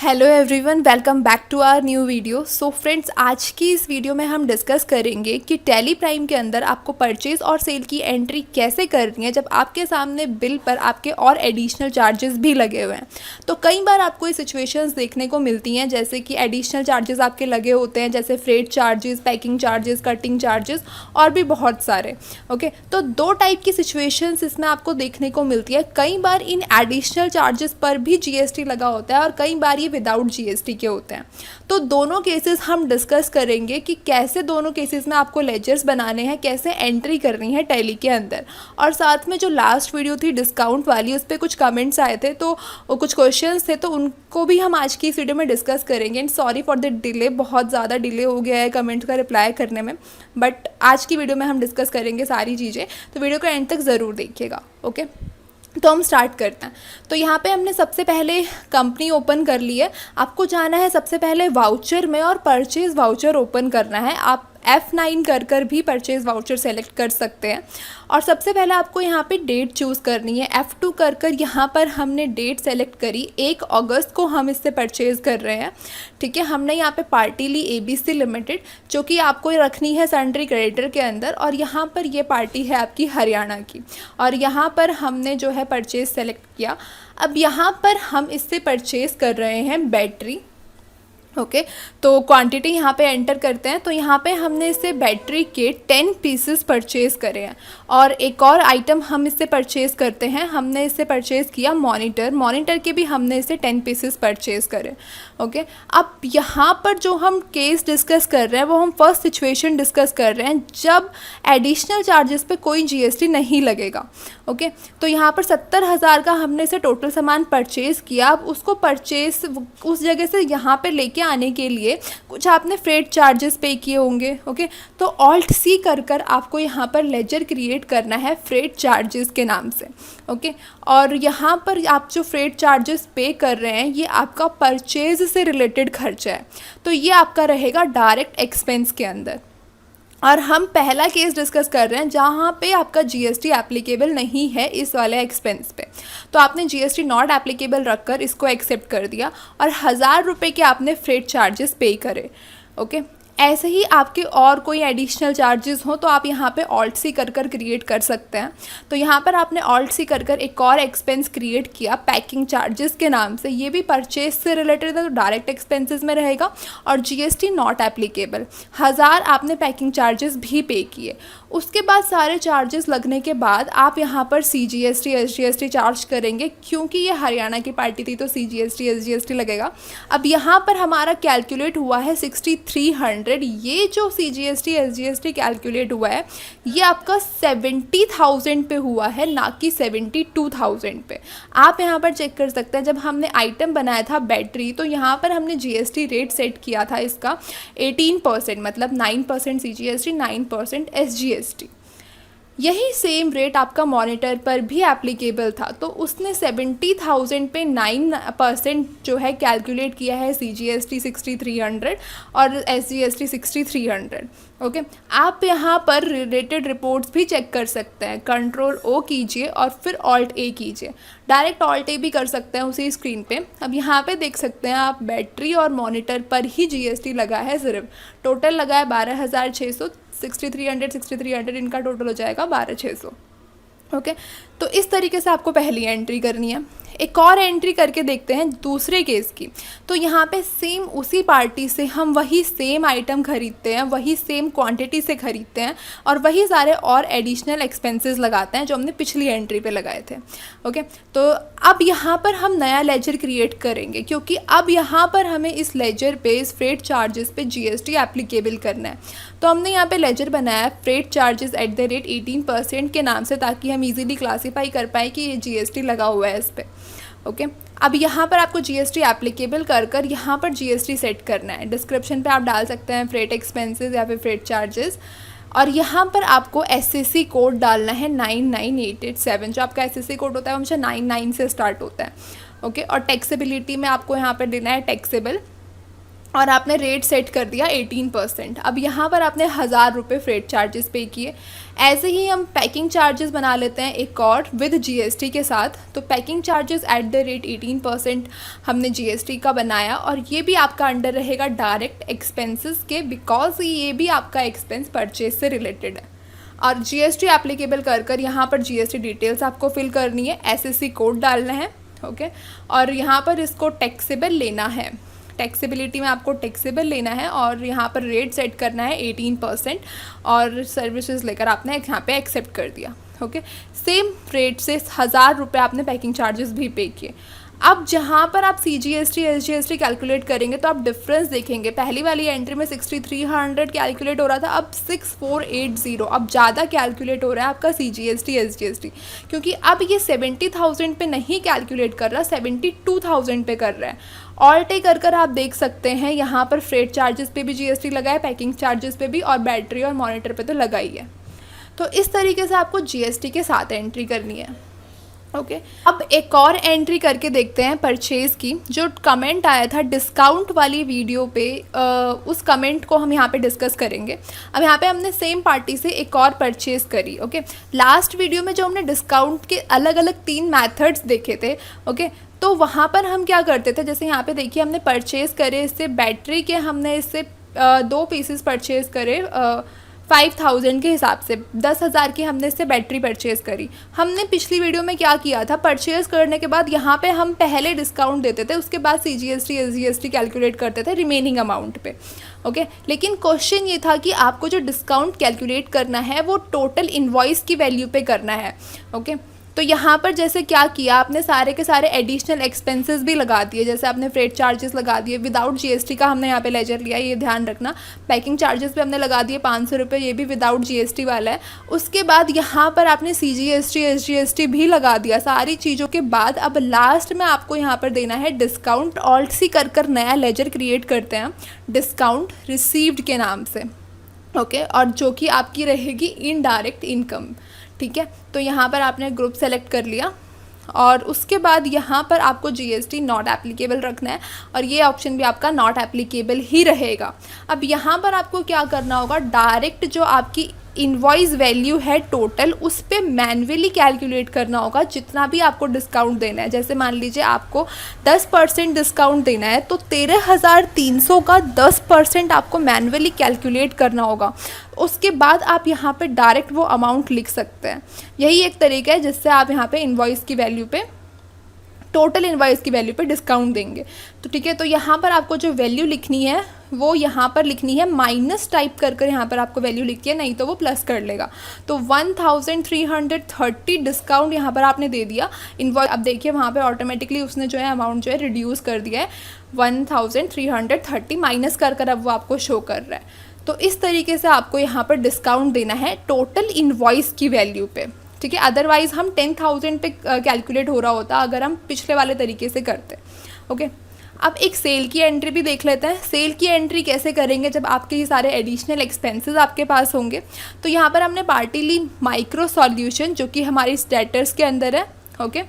Hello everyone, welcome back to our new video. So friends, आज की इस video में हम डिस्कस करेंगे कि टैली प्राइम के अंदर आपको परचेज़ और सेल की एंट्री कैसे करनी है जब आपके सामने बिल पर आपके और एडिशनल चार्जेस भी लगे हुए हैं। तो कई बार आपको ये सिचुएशंस देखने को मिलती हैं जैसे कि एडिशनल चार्जेस आपके लगे होते हैं, जैसे freight charges, packing charges, cutting charges और भी बहुत सारे। ओके, तो दो टाइप की सिचुएशंस इसमें आपको देखने को मिलती है। कई बार इन एडिशनल चार्जेस पर भी जीएसटी लगा होता है और कई बार विदाउट जीएसटी के होते हैं। तो दोनों केसेस हम डिस्कस करेंगे कि कैसे दोनों केसेस में आपको लेजर्स बनाने हैं, कैसे एंट्री करनी है टैली के अंदर। और साथ में जो लास्ट वीडियो थी डिस्काउंट वाली, उस पर कुछ कमेंट्स आए थे, तो कुछ क्वेश्चंस थे, तो उनको भी हम आज की इस वीडियो में डिस्कस करेंगे। And sorry for the delay, बहुत ज़्यादा डिले हो गया है कमेंट का रिप्लाई करने में, बट आज की वीडियो में हम डिस्कस करेंगे सारी चीज़ें, तो वीडियो को एंड तक ज़रूर देखिएगा। ओके, तो हम स्टार्ट करते हैं। तो यहाँ पे हमने सबसे पहले कंपनी ओपन कर ली है। आपको जाना है सबसे पहले वाउचर में और परचेज़ वाउचर ओपन करना है। आप F9 कर भी परचेज़ वाउचर सेलेक्ट कर सकते हैं। और सबसे पहले आपको यहाँ पे डेट चूज़ करनी है। F2 कर यहाँ पर हमने डेट सेलेक्ट करी, 1 अगस्त को हम इससे परचेज़ कर रहे हैं। ठीक है, हमने यहाँ पे पार्टी ली ABC लिमिटेड, जो कि आपको रखनी है सन्ड्री क्रेडिटर के अंदर। और यहाँ पर ये पार्टी है आपकी हरियाणा की, और यहाँ पर हमने जो है परचेज़ सेलेक्ट किया। अब यहाँ पर हम इससे परचेज़ कर रहे हैं बैटरी। ओके, तो क्वांटिटी यहाँ पे एंटर करते हैं। तो यहाँ पे हमने इससे बैटरी के 10 पीसेस परचेज़ करे हैं। और एक और आइटम हम इससे परचेज़ करते हैं, हमने इससे परचेज़ किया मॉनिटर के भी हमने इससे 10 पीसेस परचेज़ करे। ओके, अब यहाँ पर जो हम केस डिस्कस कर रहे हैं वो हम फर्स्ट सिचुएशन डिस्कस कर रहे हैं जब एडिशनल चार्जेस पे कोई जीएसटी नहीं लगेगा। ओके, तो यहाँ पर 70,000 का हमने से टोटल सामान परचेज़ किया। अब उसको परचेज़ उस जगह से यहाँ पे लेके आने के लिए कुछ आपने फ्रेट चार्जेस पे किए होंगे। ओके, तो ऑल्ट सी कर आपको यहाँ पर लेजर क्रिएट करना है फ्रेट चार्जेस के नाम से। ओके, और यहाँ पर आप जो फ्रेट चार्जेस पे कर रहे हैं ये आपका परचेज से रिलेटेड खर्चा है, तो ये आपका रहेगा डायरेक्ट एक्सपेंस के अंदर। और हम पहला केस डिस्कस कर रहे हैं जहाँ पे आपका जीएसटी एप्लीकेबल नहीं है इस वाले एक्सपेंस पे। तो आपने जीएसटी नॉट एप्लीकेबल रखकर इसको एक्सेप्ट कर दिया और 1,000 रुपये के आपने फ्रेट चार्जेस पे करे। ओके, ऐसे ही आपके और कोई एडिशनल चार्जेस हो तो आप यहाँ पे ऑल्ट सी कर क्रिएट कर सकते हैं। तो यहाँ पर आपने ऑल्ट सी कर एक और एक्सपेंस क्रिएट किया पैकिंग चार्जेस के नाम से। ये भी परचेज से रिलेटेड है, तो डायरेक्ट एक्सपेंसेस में रहेगा और जीएसटी नॉट एप्लीकेबल। 1,000 आपने पैकिंग चार्जेस भी पे किए। उसके बाद सारे चार्जेस लगने के बाद आप यहाँ पर CGST SGST चार्ज करेंगे, क्योंकि ये हरियाणा की पार्टी थी तो CGST SGST लगेगा। अब यहाँ पर हमारा कैलकुलेट हुआ है 6300। ये जो CGST SGST कैलकुलेट हुआ है ये आपका 70,000 पे हुआ है, ना कि 72,000 पे। आप यहाँ पर चेक कर सकते हैं, जब हमने आइटम बनाया था बैटरी तो यहाँ पर हमने GST रेट सेट किया था इसका 18%, मतलब 9% CGST, 9% SGST। यही सेम रेट आपका मॉनिटर पर भी एप्लीकेबल था, तो उसने 70,000 पे 9% जो है कैलकुलेट किया है CGST 6300 और SGST 6300। ओके, आप यहाँ पर रिलेटेड रिपोर्ट्स भी चेक कर सकते हैं। कंट्रोल O कीजिए और फिर ऑल्ट A कीजिए, डायरेक्ट ऑल्ट A भी कर सकते हैं उसी स्क्रीन पे। अब यहाँ पे देख सकते हैं आप बैटरी और मॉनिटर पर ही जीएसटी लगा है, सिर्फ टोटल लगा है 12,600। 6300 इनका टोटल हो जाएगा 12,600। ओके, तो इस तरीके से आपको पहली एंट्री करनी है। एक और एंट्री करके देखते हैं दूसरे केस की। तो यहाँ पे सेम उसी पार्टी से हम वही सेम आइटम खरीदते हैं, वही सेम क्वांटिटी से खरीदते हैं और वही सारे और एडिशनल एक्सपेंसेस लगाते हैं जो हमने पिछली एंट्री पे लगाए थे। ओके, तो अब यहाँ पर हम नया लेजर क्रिएट करेंगे, क्योंकि अब यहाँ पर हमें इस लेजर पे, इस फ्रेट चार्जेस पे जीएसटी एप्लीकेबल करना है। तो हमने यहाँ पे लेजर बनाया है फ्रेट चार्जेस @ 18% के नाम से, ताकि हम इजीली क्लासीफाई कर पाए कि ये जीएसटी लगा हुआ है इस पर। ओके, अब यहाँ पर आपको जीएसटी एप्लीकेबल कर यहाँ पर जीएसटी सेट करना है। डिस्क्रिप्शन पे आप डाल सकते हैं फ्रेट एक्सपेंसेस या फिर फ्रेट चार्जेस, और यहाँ पर आपको SSC कोड डालना है 99887। जो आपका SSC कोड होता है वो हमेशा 99 से स्टार्ट होता है। ओके, और टैक्सेबिलिटी में आपको यहाँ पर देना है टैक्सेबल। और आपने रेट सेट कर दिया 18%। अब यहाँ पर आपने 1000 रुपये फ्रेट चार्जेस पे किए। ऐसे ही हम पैकिंग चार्जेस बना लेते हैं एक और विद जीएसटी के साथ। तो packing charges at the rate 18% हमने जीएसटी का बनाया, और ये भी आपका अंडर रहेगा डायरेक्ट एक्सपेंसेस के, बिकॉज ये भी आपका एक्सपेंस परचेज से रिलेटेड है। और जीएसटी एप्लीकेबल कर यहाँ पर जीएसटी डिटेल्स आपको फिल करनी है, एसएससी कोड डालना है, ओके। और यहाँ पर इसको टैक्सेबल लेना है, टैक्सेबिलिटी में आपको टैक्सेबल लेना है, और यहाँ पर रेट सेट करना है 18%, और सर्विसेज लेकर आपने यहाँ पे एक्सेप्ट कर दिया, ओके। सेम रेट से 1000 रुपये आपने पैकिंग चार्जेस भी पे किए। अब जहाँ पर आप CGST SGST कैलकुलेट करेंगे तो आप डिफरेंस देखेंगे। पहली वाली एंट्री में 6300 कैलकुलेट हो रहा था, अब 6480, अब ज़्यादा कैलकुलेट हो रहा है आपका CGST SGST, क्योंकि अब ये 70,000 पे नहीं कैलकुलेट कर रहा, 72,000 पे कर रहा है। ऑल टे कर आप देख सकते हैं यहाँ पर फ्रेट चार्जेस पे भी GST लगा है, पैकिंग चार्जेस पे भी, और बैटरी और मॉनिटर पे तो लगा ही है। तो इस तरीके से आपको GST के साथ एंट्री करनी है, ओके। अब एक और एंट्री करके देखते हैं परचेज़ की। जो कमेंट आया था डिस्काउंट वाली वीडियो पे, उस कमेंट को हम यहाँ पे डिस्कस करेंगे। अब यहाँ पे हमने सेम पार्टी से एक और परचेज़ करी, ओके। लास्ट वीडियो में जो हमने डिस्काउंट के अलग अलग 3 मेथड्स देखे थे, ओके, तो वहाँ पर हम क्या करते थे, जैसे यहाँ पे देखिए हमने परचेज़ करे इससे बैटरी के, हमने इससे 2 पीसेस परचेज़ करे 5000 के हिसाब से, 10,000 की हमने इससे बैटरी परचेज़ करी। हमने पिछली वीडियो में क्या किया था, परचेज़ करने के बाद यहाँ पे हम पहले डिस्काउंट देते थे, उसके बाद CGST SGST कैलकुलेट करते थे रिमेनिंग अमाउंट पे, ओके। लेकिन क्वेश्चन ये था कि आपको जो डिस्काउंट कैलकुलेट करना है वो टोटल इन्वॉइस की वैल्यू पे करना है, ओके। तो यहाँ पर जैसे क्या किया आपने, सारे के सारे एडिशनल एक्सपेंसेस भी लगा दिए, जैसे आपने फ्रेट चार्जेस लगा दिए, विदाउट GST का हमने यहाँ पे लेजर लिया, ये ध्यान रखना। पैकिंग चार्जेस भी हमने लगा दिए 500 रुपये, ये भी विदाउट GST वाला है। उसके बाद यहाँ पर आपने CGST SGST भी लगा दिया सारी चीज़ों के बाद। अब लास्ट में आपको यहाँ पर देना है डिस्काउंट। ऑल्ट सी कर नया लेजर क्रिएट करते हैं डिस्काउंट रिसीव्ड के नाम से, ओके, और जो कि आपकी रहेगी इनडायरेक्ट इनकम, ठीक है। तो यहाँ पर आपने ग्रुप सेलेक्ट कर लिया, और उसके बाद यहाँ पर आपको GST नॉट एप्लीकेबल रखना है, और ये ऑप्शन भी आपका नॉट एप्लीकेबल ही रहेगा। अब यहाँ पर आपको क्या करना होगा, डायरेक्ट जो आपकी इनवॉइस वैल्यू है टोटल, उस पर मैन्युअली कैलकुलेट करना होगा जितना भी आपको डिस्काउंट देना है। जैसे मान लीजिए आपको 10% डिस्काउंट देना है, तो 13,300 का 10% आपको मैन्युअली कैलकुलेट करना होगा। उसके बाद आप यहाँ पे डायरेक्ट वो अमाउंट लिख सकते हैं। यही एक तरीका है जिससे आप यहाँ पे इनवॉइस की वैल्यू पे, टोटल इनवॉइस की वैल्यू पे डिस्काउंट देंगे। तो ठीक है, तो यहाँ पर आपको जो वैल्यू लिखनी है वो यहाँ पर लिखनी है, माइनस टाइप कर यहाँ पर आपको वैल्यू लिखी है, नहीं तो वो प्लस कर लेगा। तो 1330 डिस्काउंट यहाँ पर आपने दे दिया इनवॉइस। अब देखिए वहाँ पे ऑटोमेटिकली उसने जो है अमाउंट जो है रिड्यूस कर दिया है, 1330 माइनस कर अब वो आपको शो कर रहा है। तो इस तरीके से आपको यहाँ पर डिस्काउंट देना है टोटल इनवॉइस की वैल्यू पे, ठीक है। अदरवाइज़ हम 10,000 पे कैलकुलेट हो रहा होता अगर हम पिछले वाले तरीके से करते, ओके। अब एक सेल की एंट्री भी देख लेते हैं। सेल की एंट्री कैसे करेंगे जब आपके ये सारे एडिशनल एक्सपेंसेस आपके पास होंगे। तो यहाँ पर हमने पार्टी ली माइक्रो सॉल्यूशन, जो कि हमारी स्टेटस के अंदर है, ओके,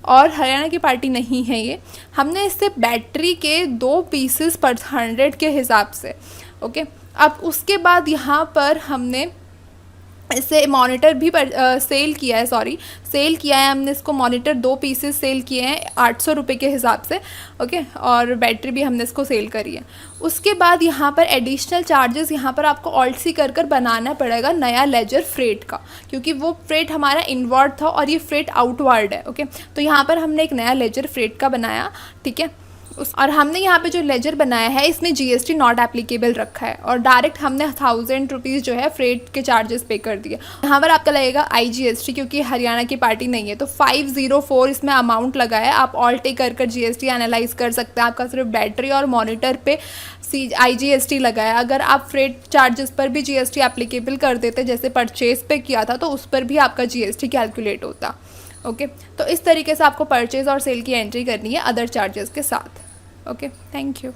और हरियाणा की पार्टी नहीं है ये। हमने इससे बैटरी के 2 पीसेस पर 100 के हिसाब से, ओके। अब उसके बाद यहाँ पर हमने इससे मॉनिटर भी सेल किया है, सेल किया है हमने इसको। मॉनिटर 2 पीसेस सेल किए हैं 800 रुपये के हिसाब से, ओके, और बैटरी भी हमने इसको सेल करी है। उसके बाद यहाँ पर एडिशनल चार्जेस यहाँ पर आपको ऑल्ट सी कर बनाना पड़ेगा नया लेजर फ्रेट का, क्योंकि वो फ्रेट हमारा इनवर्ड था और ये फ्रेट आउटवर्ड है, ओके। तो यहाँ पर हमने एक नया लेजर फ्रेट का बनाया, ठीक है। और हमने यहाँ पे जो लेजर बनाया है इसमें GST नॉट एप्लीकेबल रखा है, और डायरेक्ट हमने 1000 रुपीज़ जो है फ्रेट के चार्जेस पे कर दिए। यहाँ पर आपका लगेगा IGST, क्योंकि हरियाणा की पार्टी नहीं है, तो 504 इसमें अमाउंट लगा है। आप ऑल टे कर GST एनालाइज कर सकते हैं। आपका सिर्फ बैटरी और मॉनिटर पे IGST लगा है। अगर आप फ्रेट चार्जेस पर भी GST एप्लीकेबल कर देते, जैसे परचेज पे किया था, तो उस पर भी आपका GST कैलकुलेट होता, ओके। तो इस तरीके से आपको परचेज़ और सेल की एंट्री करनी है अदर चार्जेस के साथ, ओके। Thank you.